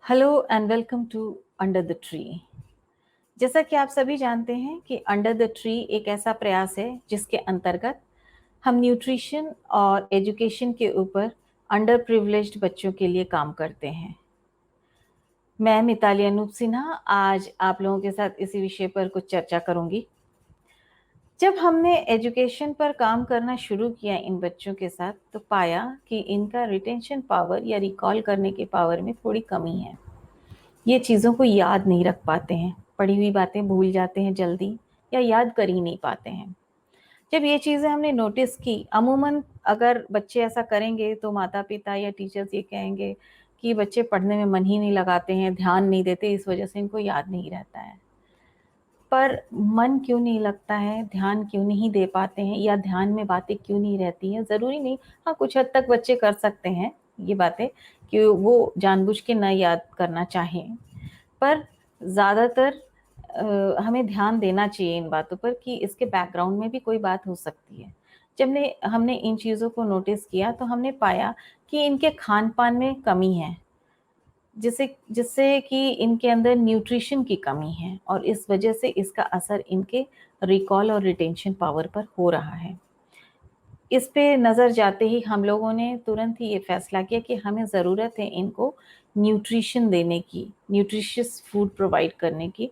Hello and welcome to under the tree. जैसा कि आप सभी जानते हैं कि अंडर द ट्री एक ऐसा प्रयास है जिसके अंतर्गत हम न्यूट्रिशन और एजुकेशन के ऊपर अंडर प्रिविलेज्ड बच्चों के लिए काम करते हैं। मैं मिताली अनूप सिन्हा आज आप लोगों के साथ इसी विषय पर कुछ चर्चा करूंगी। जब हमने एजुकेशन पर काम करना शुरू किया इन बच्चों के साथ तो पाया कि इनका रिटेंशन पावर या रिकॉल करने की पावर में थोड़ी कमी है। ये चीज़ों को याद नहीं रख पाते हैं, पढ़ी हुई बातें भूल जाते हैं जल्दी या याद कर ही नहीं पाते हैं। जब ये चीज़ें हमने नोटिस की, अमूमन अगर बच्चे ऐसा करेंगे तो माता-पिता या टीचर्स ये कहेंगे कि बच्चे पढ़ने में मन ही नहीं लगाते हैं, ध्यान नहीं देते, इस वजह से इनको याद नहीं रहता है। पर मन क्यों नहीं लगता है, ध्यान क्यों नहीं दे पाते हैं या ध्यान में बातें क्यों नहीं रहती हैं, ज़रूरी नहीं। हाँ, कुछ हद तक बच्चे कर सकते हैं ये बातें कि वो जानबूझ के ना याद करना चाहें। पर ज़्यादातर हमें ध्यान देना चाहिए इन बातों पर कि इसके बैकग्राउंड में भी कोई बात हो सकती है। जब ने हमने इन चीज़ों को नोटिस किया तो हमने पाया कि इनके खान-पान में कमी है, जिससे जिससे कि इनके अंदर न्यूट्रिशन की कमी है और इस वजह से इसका असर इनके रिकॉल और रिटेंशन पावर पर हो रहा है। इस पे नज़र जाते ही हम लोगों ने तुरंत ही ये फ़ैसला किया कि हमें ज़रूरत है इनको न्यूट्रिशन देने की, न्यूट्रिशियस फूड प्रोवाइड करने की,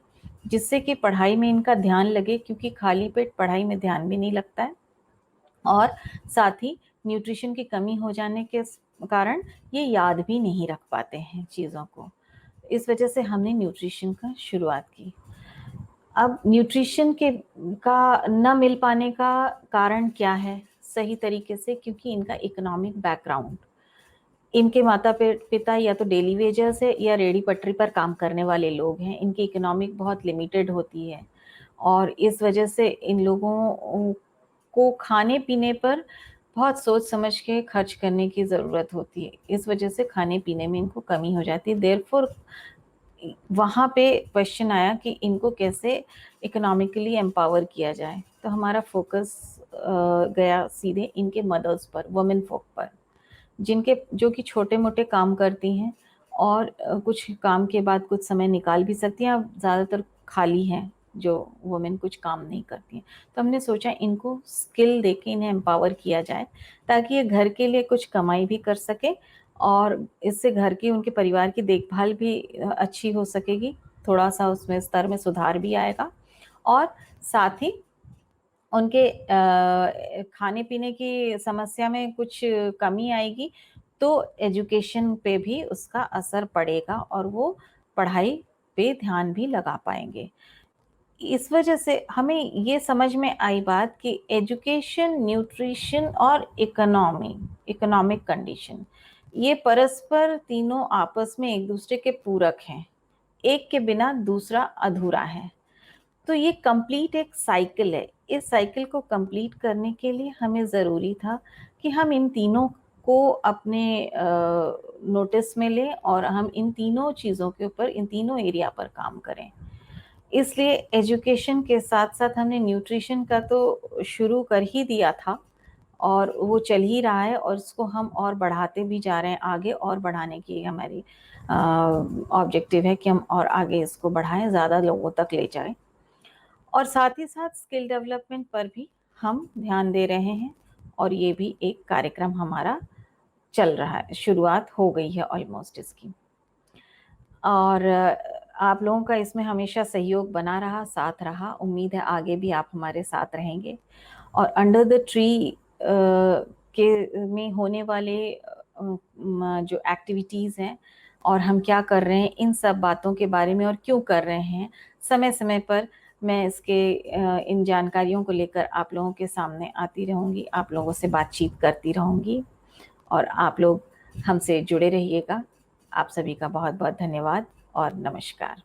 जिससे कि पढ़ाई में इनका ध्यान लगे, क्योंकि खाली पेट पढ़ाई में ध्यान भी नहीं लगता है और साथ ही न्यूट्रिशन की कमी हो जाने के कारण ये याद भी नहीं रख पाते हैं चीज़ों को। इस वजह से हमने न्यूट्रिशन का शुरुआत की। अब न्यूट्रिशन के का ना मिल पाने का कारण क्या है? सही तरीके से, क्योंकि इनका इकोनॉमिक बैकग्राउंड, इनके माता-पिता या तो डेली वेजर्स है या रेहड़ी पटरी पर काम करने वाले लोग हैं। इनकी इकोनॉमिक बहुत लिमिटेड होती है और इस वजह से इन लोगों को खाने-पीने पर बहुत सोच समझ के खर्च करने की ज़रूरत होती है। इस वजह से खाने-पीने में इनको कमी हो जाती है। देयरफॉर वहाँ पे क्वेश्चन आया कि इनको कैसे इकोनॉमिकली एम्पावर किया जाए। तो हमारा फ़ोकस गया सीधे इनके मदर्स पर, वुमेन फ़ोक पर, जिनके जो कि छोटे-मोटे काम करती हैं और कुछ काम के बाद कुछ समय निकाल भी सकती हैं। अब ज़्यादातर खाली हैं, जो वुमेन कुछ काम नहीं करती हैं। तो हमने सोचा इनको स्किल देके इन्हें एम्पावर किया जाए, ताकि ये घर के लिए कुछ कमाई भी कर सकें और इससे घर की, उनके परिवार की देखभाल भी अच्छी हो सकेगी। थोड़ा-सा उसमें स्तर में सुधार भी आएगा और साथ ही उनके खाने-पीने की समस्या में कुछ कमी आएगी, तो एजुकेशन पे भी उसका असर पड़ेगा और वो पढ़ाई पे ध्यान भी लगा पाएँगे। इस वजह से हमें ये समझ में आई बात कि एजुकेशन, न्यूट्रिशन और इकोनॉमिक कंडीशन, ये परस्पर तीनों आपस में एक-दूसरे के पूरक हैं। एक के बिना दूसरा अधूरा है। तो ये कंप्लीट एक साइकिल है। इस साइकिल को कंप्लीट करने के लिए हमें ज़रूरी था कि हम इन तीनों को अपने नोटिस में लें और हम इन तीनों चीज़ों के ऊपर, इन तीनों एरिया पर काम करें। इसलिए एजुकेशन के साथ-साथ हमने न्यूट्रिशन का तो शुरू कर ही दिया था और वो चल ही रहा है और उसको हम और बढ़ाते भी जा रहे हैं आगे, और बढ़ाने की हमारी ऑब्जेक्टिव है कि हम और आगे इसको बढ़ाएँ, ज़्यादा लोगों तक ले जाएँ। और साथ ही साथ स्किल डेवलपमेंट पर भी हम ध्यान दे रहे हैं और ये भी एक कार्यक्रम हमारा चल रहा है, शुरुआत हो गई है ऑलमोस्ट इसकी। और आप लोगों का इसमें हमेशा सहयोग बना रहा, साथ रहा। उम्मीद है आगे भी आप हमारे साथ रहेंगे और अंडर द ट्री के में होने वाले जो एक्टिविटीज़ हैं और हम क्या कर रहे हैं, इन सब बातों के बारे में और क्यों कर रहे हैं, समय-समय पर मैं इसके इन जानकारियों को लेकर आप लोगों के सामने आती रहूँगी, आप लोगों से बातचीत करती रहूँगी और आप लोग हमसे जुड़े रहिएगा। आप सभी का बहुत-बहुत धन्यवाद और नमस्कार।